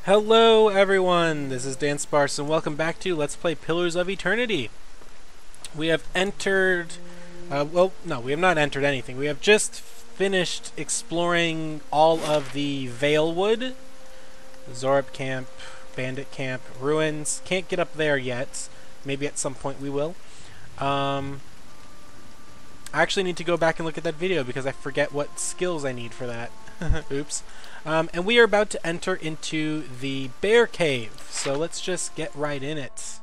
Hello everyone, this is Dansparce and welcome back to Let's Play Pillars of Eternity. We have entered... well, no, we have not entered anything. We have just finished exploring all of the Valewood, Zorab Camp, Bandit Camp, Ruins. Can't get up there yet. Maybe at some point we will. I actually need to go back and look at that video because I forget what skills I need for that. Oops. And we are about to enter into the bear cave, so let's just get right in it.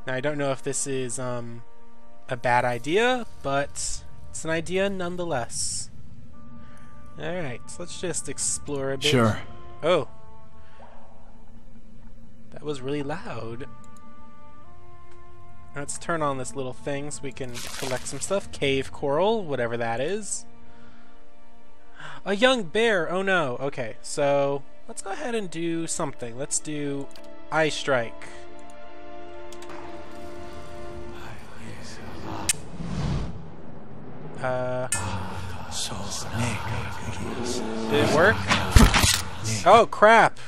Now, I don't know if this is a bad idea, but it's an idea nonetheless. Alright, so let's just explore a bit. Sure. Oh. That was really loud. Let's turn on this little thing so we can collect some stuff. Cave coral, whatever that is. A young bear! Oh no. Okay, so let's go ahead and do something. Let's do Eye Strike. Did it work? Oh crap!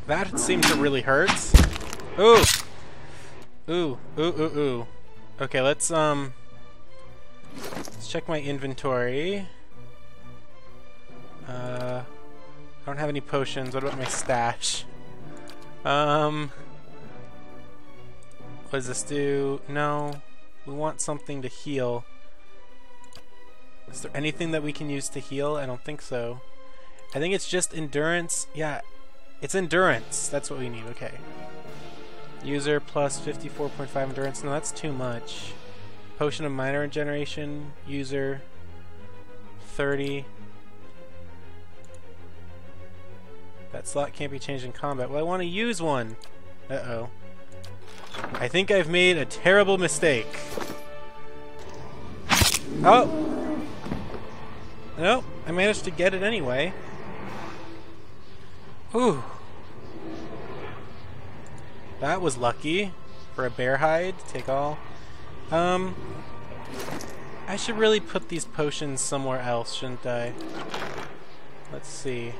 That seemed to really hurt. Ooh! Ooh, ooh, ooh, ooh. Okay, let's check my inventory. I don't have any potions. What about my stash? What does this do? No. We want something to heal. Is there anything that we can use to heal? I don't think so. I think it's just endurance. Yeah, it's endurance. That's what we need. Okay. User plus 54.5 endurance. No, that's too much. Potion of minor regeneration, user 30. That slot can't be changed in combat. Well, I want to use one. Uh-oh. I think I've made a terrible mistake. Oh! Nope, I managed to get it anyway. Whew. That was lucky for a bear hide. Take all. I should really put these potions somewhere else, shouldn't I? Let's see.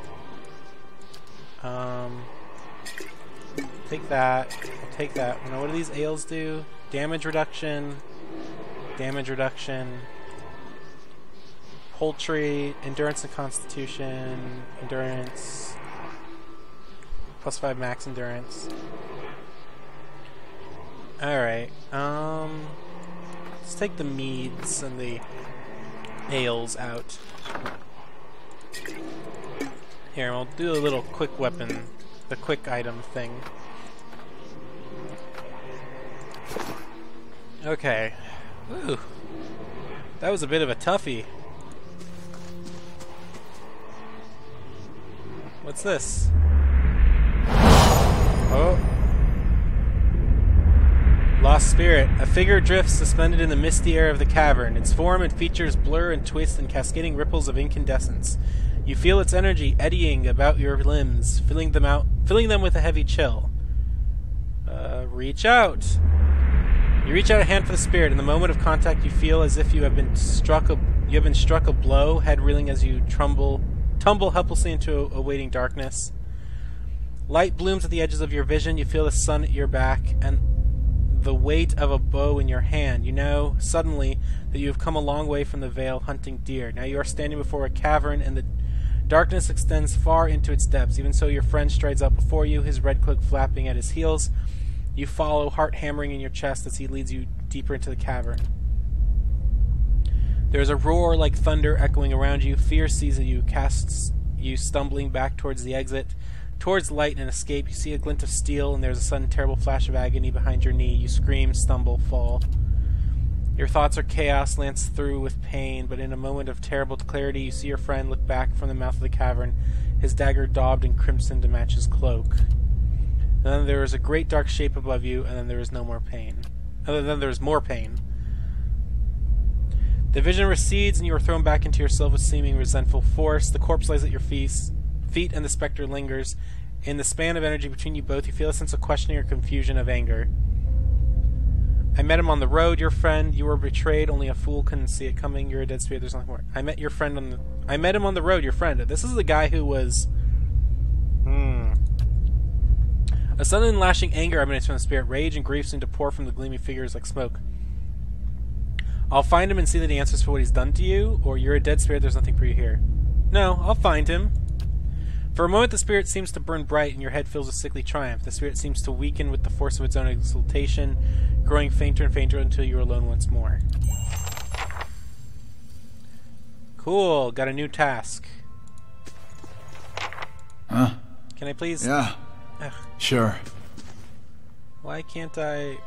Take that. I'll take that. Now, what do these ales do? Damage reduction. Damage reduction. Poultry. Endurance and constitution. Endurance. Plus 5 max endurance. Alright. Let's take the meads and the ales out. Here, we'll do a little quick weapon, the quick item thing. Okay. Whew. That was a bit of a toughie. What's this? Oh. Lost Spirit. A figure drifts suspended in the misty air of the cavern. Its form and features blur and twist in cascading ripples of incandescence. You feel its energy eddying about your limbs, filling them with a heavy chill. Reach out. You reach out a hand for the spirit. In the moment of contact, you feel as if you have been struck a blow, head reeling as you tumble helplessly into a waiting darkness. Light blooms at the edges of your vision. You feel the sun at your back and the weight of a bow in your hand. You know suddenly that you have come a long way from the vale hunting deer. Now you are standing before a cavern and the darkness extends far into its depths. Even so, your friend strides up before you, his red cloak flapping at his heels. You follow, heart hammering in your chest as he leads you deeper into the cavern. There is a roar like thunder echoing around you. Fear seizes you, casts you stumbling back towards the exit. Towards light and escape, you see a glint of steel, and there's a sudden terrible flash of agony behind your knee. You scream, stumble, fall. Your thoughts are chaos, lanced through with pain, but in a moment of terrible clarity, you see your friend look back from the mouth of the cavern, his dagger daubed in crimson to match his cloak. And then there is a great dark shape above you, and then there is no more pain. Then there is more pain. The vision recedes, and you are thrown back into yourself with seeming resentful force. The corpse lies at your feet, and the specter lingers. In the span of energy between you both, you feel a sense of questioning or confusion of anger. I met him on the road, your friend. You were betrayed. Only a fool couldn't see it coming. You're a dead spirit. There's nothing more. I met your friend I met him on the road, your friend. This is the guy who was... A sudden lashing anger emanates from the spirit. Rage and grief seem to pour from the gleaming figures like smoke. I'll find him and see that he answers for what he's done to you, or you're a dead spirit, there's nothing for you here. No, I'll find him. For a moment the spirit seems to burn bright and your head fills with sickly triumph. The spirit seems to weaken with the force of its own exultation, growing fainter and fainter until you're alone once more. Cool, got a new task. Huh? Can I please... Yeah. Ugh. Sure. Why can't I...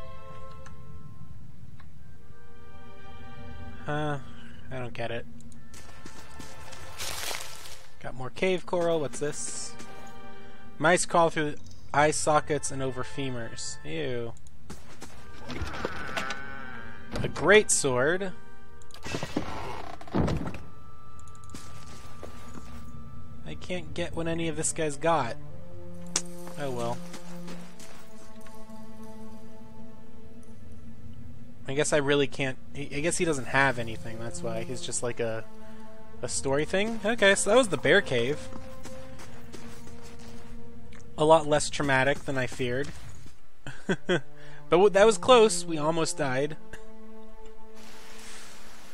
I don't get it. Got more cave coral. What's this? Mice crawl through eye sockets and over femurs. Ew. A great sword. I can't get what any of this guy's got. Oh well. I guess I really can't... I guess he doesn't have anything, that's why. He's just like a story thing? Okay, so that was the bear cave. A lot less traumatic than I feared. But that was close. We almost died.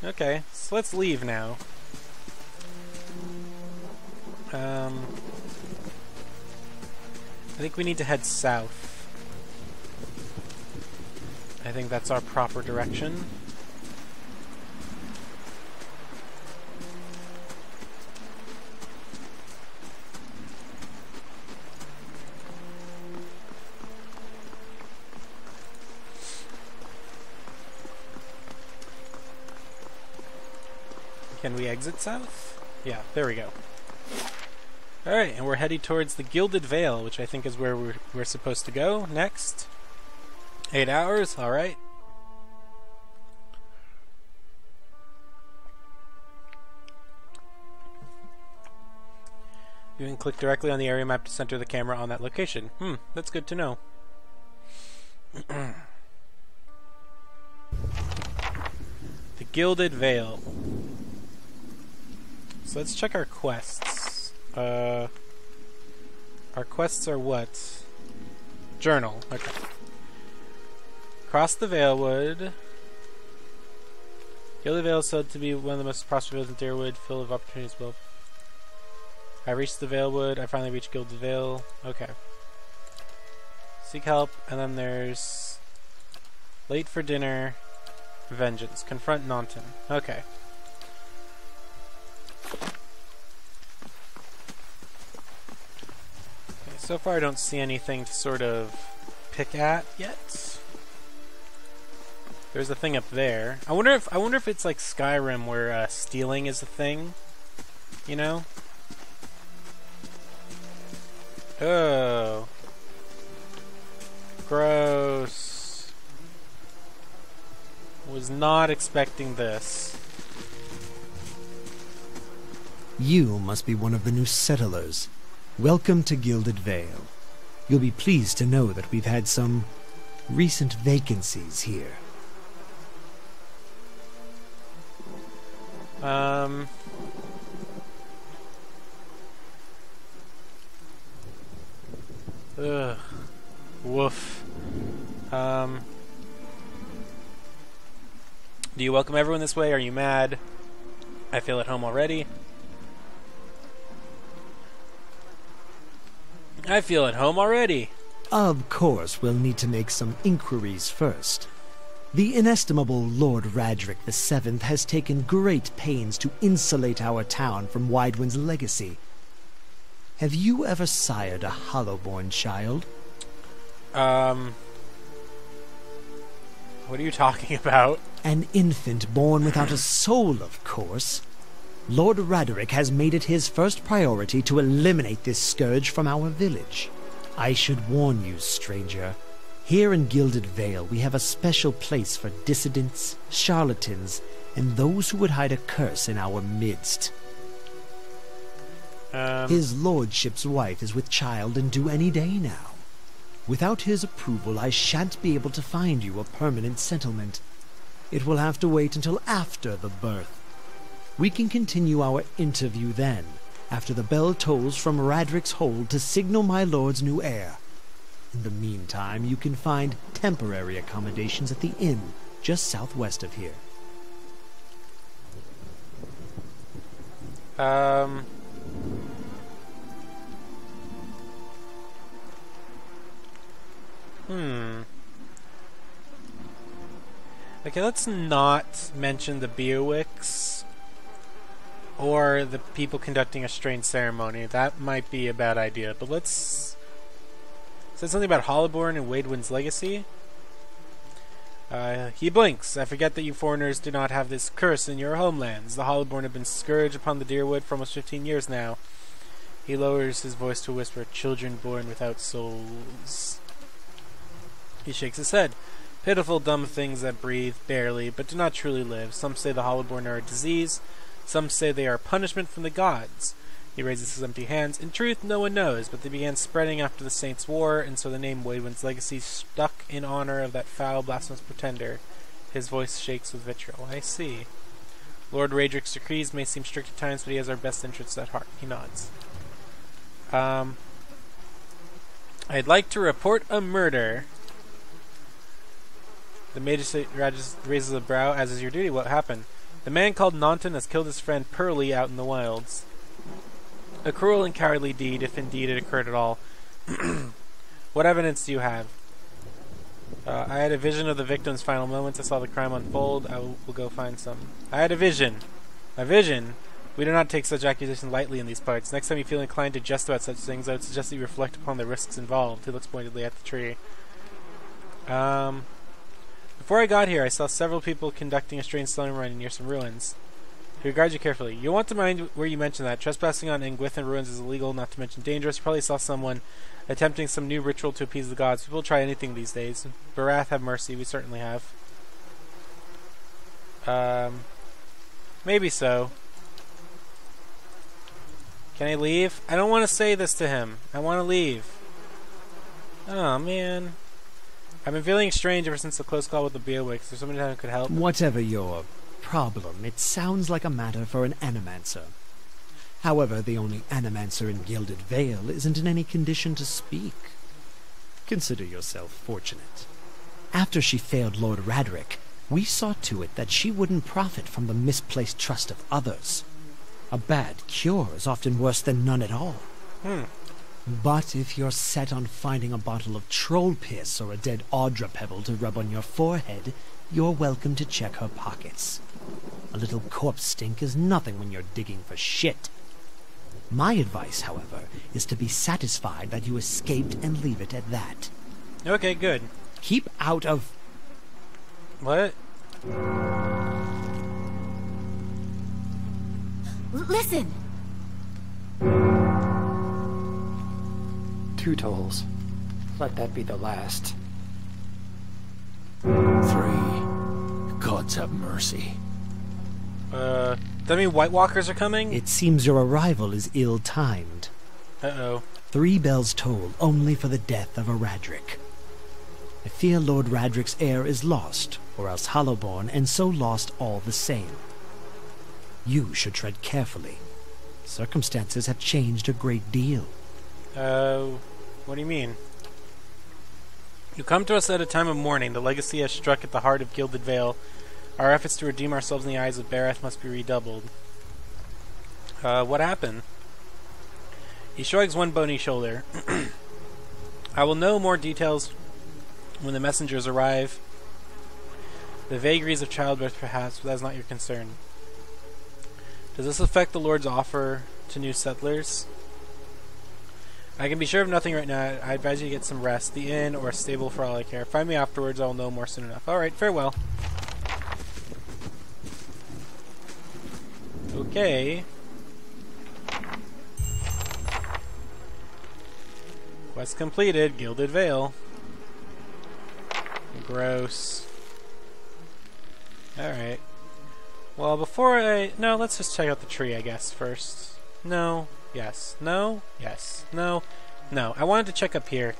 Okay, so let's leave now. I think we need to head south. I think that's our proper direction. Can we exit south? Yeah, there we go. Alright, and we're heading towards the Gilded Vale, which I think is where we're supposed to go next. 8 hours, alright. You can click directly on the area map to center the camera on that location. That's good to know. The Gilded Vale. So let's check our quests. Our quests are what? Journal. Okay. Cross the Valewood. Gilded Vale is said to be one of the most prosperous in Deerwood, full of opportunities. Well, I reached the Valewood. I finally reached Gilded Vale. Okay. Seek help, and then there's late for dinner. Vengeance. Confront Naunton. Okay. So far I don't see anything to sort of pick at yet. There's a thing up there. I wonder if it's like Skyrim where stealing is a thing. You know? Oh. Gross. Was not expecting this. You must be one of the new settlers. Welcome to Gilded Vale. You'll be pleased to know that we've had some recent vacancies here. Ugh. Woof. Do you welcome everyone this way? Are you mad? I feel at home already. I feel at home already. Of course, we'll need to make some inquiries first. The inestimable Lord Radric VII has taken great pains to insulate our town from Widewind's legacy. Have you ever sired a Hollowborn child? What are you talking about? An infant born without a soul, of course. Lord Radric has made it his first priority to eliminate this scourge from our village. I should warn you, stranger. Here in Gilded Vale, we have a special place for dissidents, charlatans, and those who would hide a curse in our midst. His lordship's wife is with child and due any day now. Without his approval, I shan't be able to find you a permanent settlement. It will have to wait until after the birth. We can continue our interview then, after the bell tolls from Radric's hold to signal my lord's new heir. In the meantime, you can find temporary accommodations at the inn just southwest of here. Okay, let's not mention the Beowicks or the people conducting a strange ceremony. That might be a bad idea, but let's... Said something about Hollowborn and Wadewind's legacy. He blinks. I forget that you foreigners do not have this curse in your homelands. The Hollowborn have been scourged upon the Deerwood for almost 15 years now. He lowers his voice to a whisper, children born without souls. He shakes his head. Pitiful dumb things that breathe, barely, but do not truly live. Some say the Hollowborn are a disease. Some say they are punishment from the gods. He raises his empty hands. In truth, no one knows, but they began spreading after the Saints' War, and so the name Wadewind's legacy stuck in honor of that foul, blasphemous pretender. His voice shakes with vitriol. I see. Lord Radric's decrees may seem strict at times, but he has our best interests at heart. He nods. I'd like to report a murder. The magistrate raises a brow, as is your duty. What happened? The man called Naunton has killed his friend Pearlie out in the wilds. A cruel and cowardly deed, if indeed it occurred at all. What evidence do you have? I had a vision of the victim's final moments. I saw the crime unfold. I will go find some. I had a vision. A vision? We do not take such accusations lightly in these parts. Next time you feel inclined to jest about such things, I would suggest that you reflect upon the risks involved. He looks pointedly at the tree. Before I got here, I saw several people conducting a strange ceremony near some ruins. He regards you carefully. You'll want to mind where you mention that. Trespassing on Engwithan ruins is illegal, not to mention dangerous. You probably saw someone attempting some new ritual to appease the gods. People try anything these days. Barath have mercy. We certainly have. Maybe so. Can I leave? I don't want to say this to him. I want to leave. Oh, man. I've been feeling strange ever since the close call with the Beowicks. There's somebody who could help. Whatever your problem, it sounds like a matter for an animancer. However, the only animancer in Gilded Vale isn't in any condition to speak. Consider yourself fortunate. After she failed Lord Radric, we saw to it that she wouldn't profit from the misplaced trust of others. A bad cure is often worse than none at all. But if you're set on finding a bottle of troll piss or a dead Audra pebble to rub on your forehead, you're welcome to check her pockets. A little corpse stink is nothing when you're digging for shit. My advice, however, is to be satisfied that you escaped and leave it at that. Okay, good. Keep out of... What? Listen! 2 tolls. Let that be the last. 3. Gods have mercy. Does that mean White Walkers are coming? It seems your arrival is ill-timed. Uh-oh. 3 bells toll only for the death of a Radric. I fear Lord Radric's heir is lost, or else Hollowborn, and so lost all the same. You should tread carefully. Circumstances have changed a great deal. What do you mean? You come to us at a time of mourning. The legacy has struck at the heart of Gilded Vale. Our efforts to redeem ourselves in the eyes of Barath must be redoubled. What happened? He shrugs one bony shoulder. I will know more details when the messengers arrive. The vagaries of childbirth, perhaps, but that's not your concern. Does this affect the Lord's offer to new settlers? I can be sure of nothing right now. I advise you to get some rest. The inn or a stable for all I care. Find me afterwards. I will know more soon enough. Alright, farewell. Okay. Quest completed. Gilded Vale. Gross. Alright. Well, before I... No, let's just check out the tree, I guess, first. No. Yes. No. Yes. No. No. I wanted to check up here.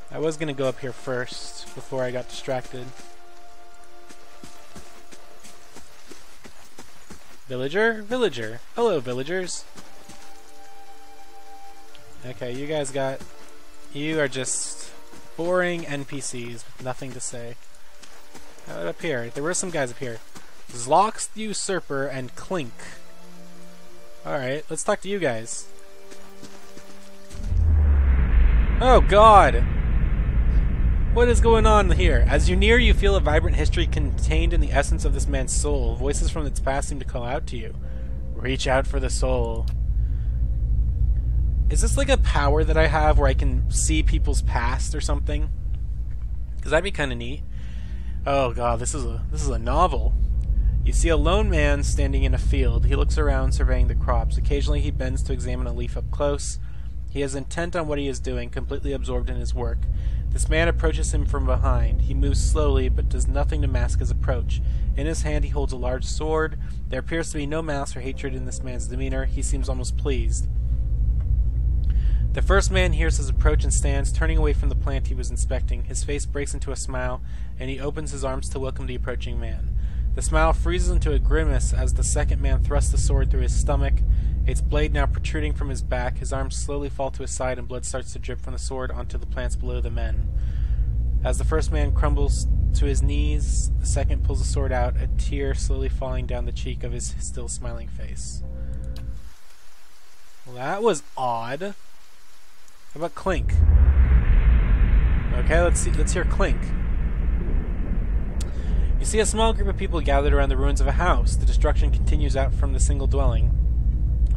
I was going to go up here first before I got distracted. Villager? Villager. Hello, villagers. Okay, you guys got... You are just boring NPCs with nothing to say. How about up here? There were some guys up here. Zlox the Usurper and Clink. Alright, let's talk to you guys. Oh god! What is going on here? As you near, you feel a vibrant history contained in the essence of this man's soul. Voices from its past seem to call out to you. Reach out for the soul. Is this like a power that I have where I can see people's past or something? Because that'd be kind of neat. Oh god, this is a novel. You see a lone man standing in a field. He looks around, surveying the crops. Occasionally he bends to examine a leaf up close. He is intent on what he is doing, completely absorbed in his work. This man approaches him from behind. He moves slowly, but does nothing to mask his approach. In his hand he holds a large sword. There appears to be no malice or hatred in this man's demeanor. He seems almost pleased. The first man hears his approach and stands, turning away from the plant he was inspecting. His face breaks into a smile, and he opens his arms to welcome the approaching man. The smile freezes into a grimace as the second man thrusts the sword through his stomach, its blade now protruding from his back. His arms slowly fall to his side and blood starts to drip from the sword onto the plants below the men. As the first man crumbles to his knees, the second pulls the sword out, a tear slowly falling down the cheek of his still smiling face. Well, that was odd. How about Clink? Okay, let's hear Clink. You see a small group of people gathered around the ruins of a house. The destruction continues out from the single dwelling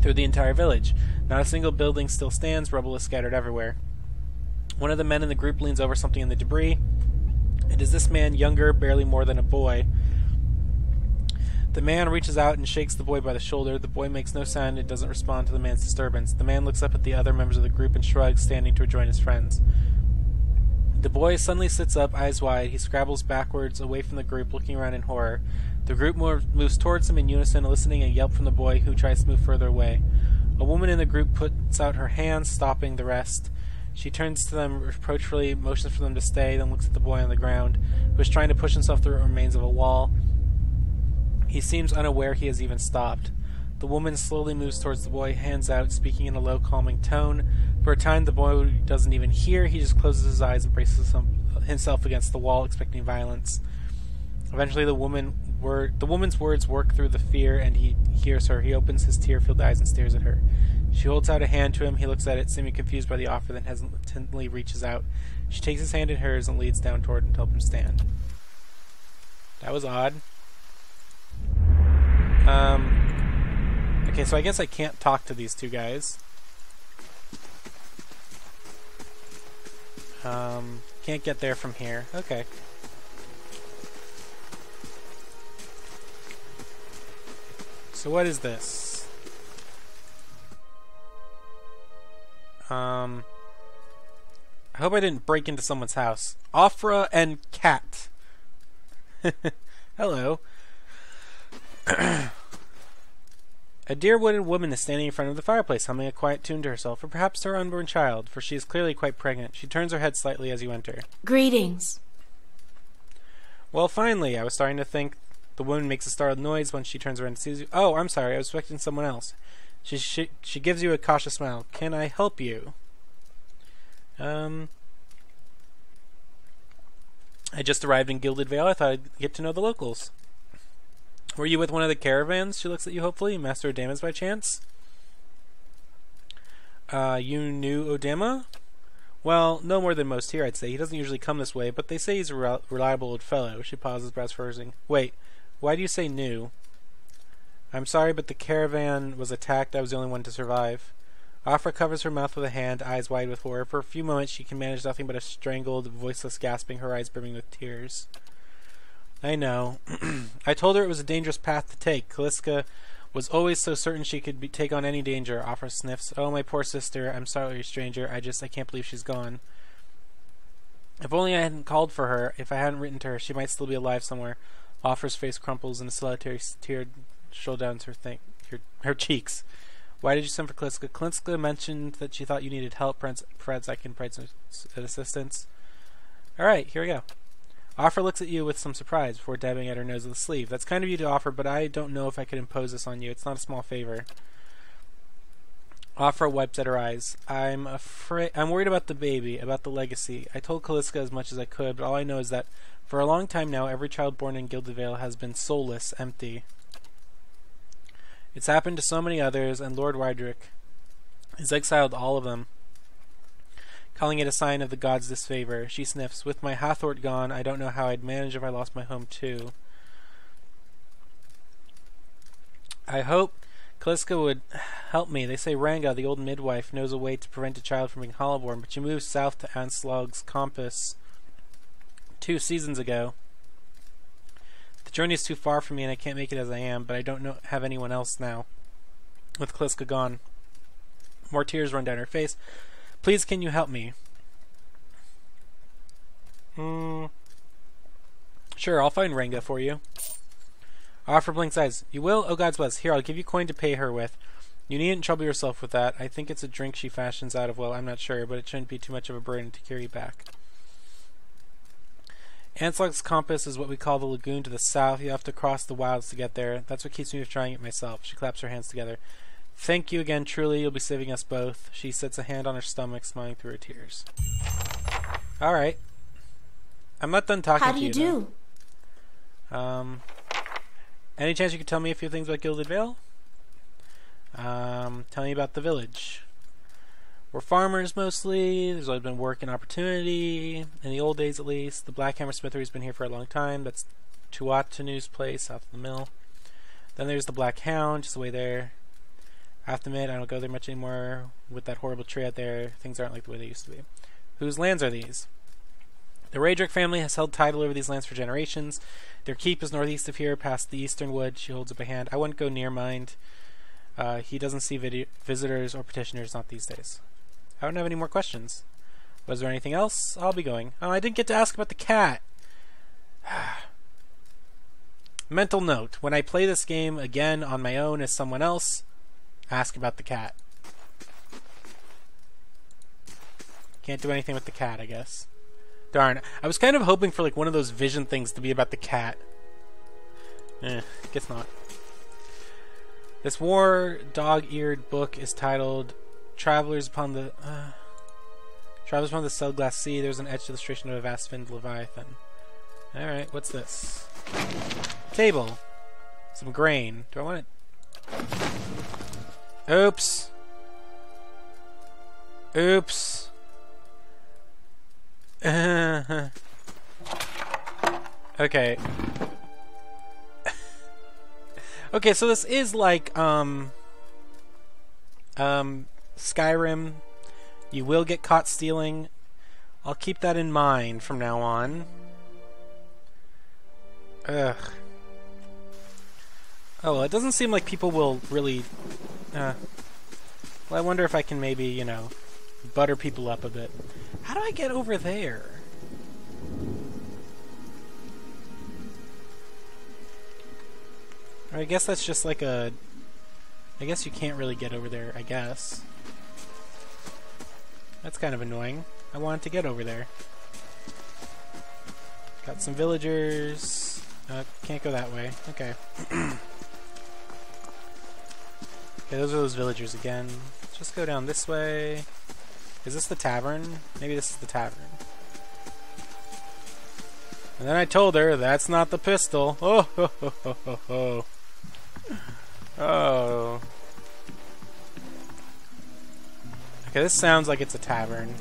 through the entire village. Not a single building still stands, rubble is scattered everywhere. One of the men in the group leans over something in the debris. It is this man, younger, barely more than a boy. The man reaches out and shakes the boy by the shoulder. The boy makes no sound and doesn't respond to the man's disturbance. The man looks up at the other members of the group and shrugs, standing to rejoin his friends. The boy suddenly sits up, eyes wide. He scrabbles backwards, away from the group, looking around in horror. The group moves towards him in unison, eliciting a yelp from the boy, who tries to move further away. A woman in the group puts out her hand, stopping the rest. She turns to them reproachfully, motions for them to stay, then looks at the boy on the ground, who is trying to push himself through the remains of a wall. He seems unaware he has even stopped. The woman slowly moves towards the boy, hands out, speaking in a low, calming tone. For a time, the boy doesn't even hear. He just closes his eyes and braces himself against the wall, expecting violence. Eventually, the woman's words work through the fear, and he hears her. He opens his tear-filled eyes and stares at her. She holds out a hand to him. He looks at it, seeming confused by the offer, then hesitantly reaches out. She takes his hand in hers and leads down toward him to help him stand. That was odd. Okay, so I guess I can't talk to these two guys. Can't get there from here. Okay. So what is this? I hope I didn't break into someone's house. Afra and Cat. Hello. A dear wooden woman is standing in front of the fireplace, humming a quiet tune to herself, or perhaps to her unborn child, for she is clearly quite pregnant. She turns her head slightly as you enter. Greetings. Well, finally, I was starting to think. The woman makes a startled noise when she turns around and sees you. Oh, I'm sorry, I was expecting someone else. She gives you a cautious smile. Can I help you? I just arrived in Gilded Vale. I thought I'd get to know the locals. Were you with one of the caravans? She looks at you hopefully. Master Odama's by chance? You knew Odama? Well, no more than most here, I'd say. He doesn't usually come this way, but they say he's a reliable old fellow. She pauses, brows furrowing. Wait, why do you say new? I'm sorry, but the caravan was attacked. I was the only one to survive. Afra covers her mouth with a hand, eyes wide with horror. For a few moments she can manage nothing but a strangled, voiceless gasping, her eyes brimming with tears. I know. I told her it was a dangerous path to take. Kaliska was always so certain she could take on any danger. Afra sniffs. Oh, my poor sister. I'm sorry, stranger. I can't believe she's gone. If only I hadn't called for her. If I hadn't written to her, she might still be alive somewhere. Afra's face crumples and a solitary tear shows down her cheeks. Why did you send for Kaliska? Kaliska mentioned that she thought you needed help. Perhaps I can provide some assistance. Alright, here we go. Offer looks at you with some surprise before dabbing at her nose with a sleeve. That's kind of you to offer, but I don't know if I could impose this on you. It's not a small favor. Ofra wipes at her eyes. I'm worried about the baby, about the legacy. I told Calliska as much as I could, but all I know is that for a long time now, every child born in Gilded Vale has been soulless, empty. It's happened to so many others, and Lord Rydrick has exiled all of them, calling it a sign of the gods' disfavor. She sniffs. With my Hathort gone, I don't know how I'd manage if I lost my home too. I hope Calliska would help me. They say Ranga, the old midwife, knows a way to prevent a child from being hollowborn, but she moved south to Anslog's Compass 2 seasons ago. The journey is too far for me and I can't make it as I am, but I don't have anyone else now. With Calliska gone. More tears run down her face. Please, can you help me? Sure, I'll find Ranga for you. Offer blinks eyes. You will? Oh, God's bless. Here, I'll give you coin to pay her with. You needn't trouble yourself with that. I think it's a drink she fashions out of, well, I'm not sure, but it shouldn't be too much of a burden to carry back. Anslog's Compass is what we call the lagoon to the south. You have to cross the wilds to get there. That's what keeps me from trying it myself. She claps her hands together. Thank you again, truly. You'll be saving us both. She sets a hand on her stomach, smiling through her tears. Alright. I'm not done talking to you. How do you do? Any chance you could tell me a few things about Gilded Vale? Tell me about the village. We're farmers mostly. There's always been work and opportunity. In the old days, at least. The Blackhammer Smithery's been here for a long time. That's Tuatanu's place, south of the mill. Then there's the Black Hound, just away there. I have to admit, I don't go there much anymore. With that horrible tree out there, things aren't like the way they used to be. Whose lands are these? The Raedric family has held title over these lands for generations. Their keep is northeast of here, past the eastern wood. She holds up a hand. I wouldn't go near mind. He doesn't see visitors or petitioners, not these days. I don't have any more questions. Was there anything else? I'll be going. Oh, I didn't get to ask about the cat. Mental note. When I play this game again on my own as someone else, ask about the cat. Can't do anything with the cat, I guess. Darn. I was kind of hoping for like one of those vision things to be about the cat. Guess not. This war dog-eared book is titled Travelers Upon the Cell-Glass Sea. There's an etched illustration of a vast finned leviathan. Alright, what's this? Table. Some grain. Do I want it? Oops. Oops. Okay. Okay, so this is like Skyrim. You will get caught stealing. I'll keep that in mind from now on. Ugh. Oh, well, it doesn't seem like people will really... well, I wonder if I can maybe, you know, butter people up a bit. How do I get over there? I guess that's just like a... I guess you can't really get over there, I guess. That's kind of annoying. I wanted to get over there. Got some villagers. Can't go that way. Okay. Okay, those are those villagers again. Let's just go down this way. Is this the tavern? Maybe this is the tavern. And then I told her, that's not the pistol. Oh, ho, ho, ho, ho, ho. Oh. Okay, this sounds like it's a tavern.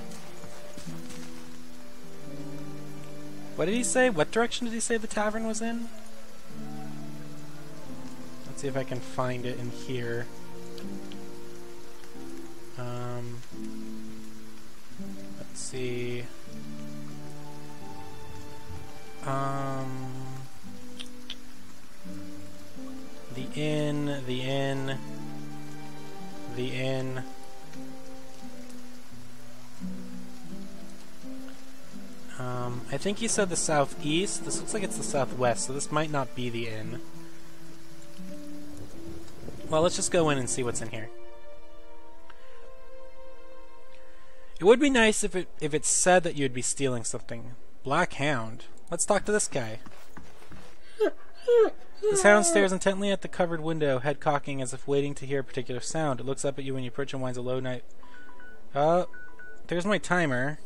What did he say? What direction did he say the tavern was in? Let's see if I can find it in here. Let's see. The inn. I think he said the southeast. This looks like it's the southwest, so this might not be the inn. Well, let's just go in and see what's in here. It would be nice if it said that you'd be stealing something. Black Hound. Let's talk to this guy. The hound stares intently at the covered window, head cocking as if waiting to hear a particular sound. It looks up at you when you approach and whines a low note. There's my timer.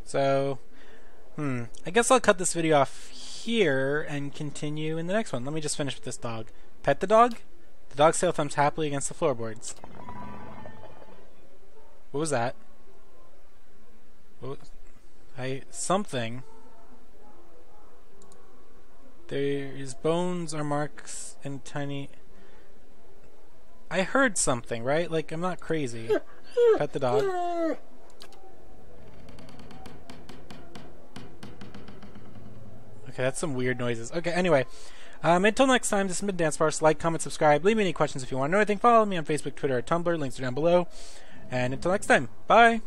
So, I guess I'll cut this video off here and continue in the next one. Let me just finish with this dog. Pet the dog? The dog's tail thumps happily against the floorboards. What was that? Something. There's bones or marks and tiny... I heard something, right? Like, I'm not crazy. Pet the dog. Okay, that's some weird noises. Okay, anyway. Until next time, this has been Dansparce. Like, comment, subscribe. Leave me any questions if you want to know anything. Follow me on Facebook, Twitter, or Tumblr. Links are down below. And until next time, bye!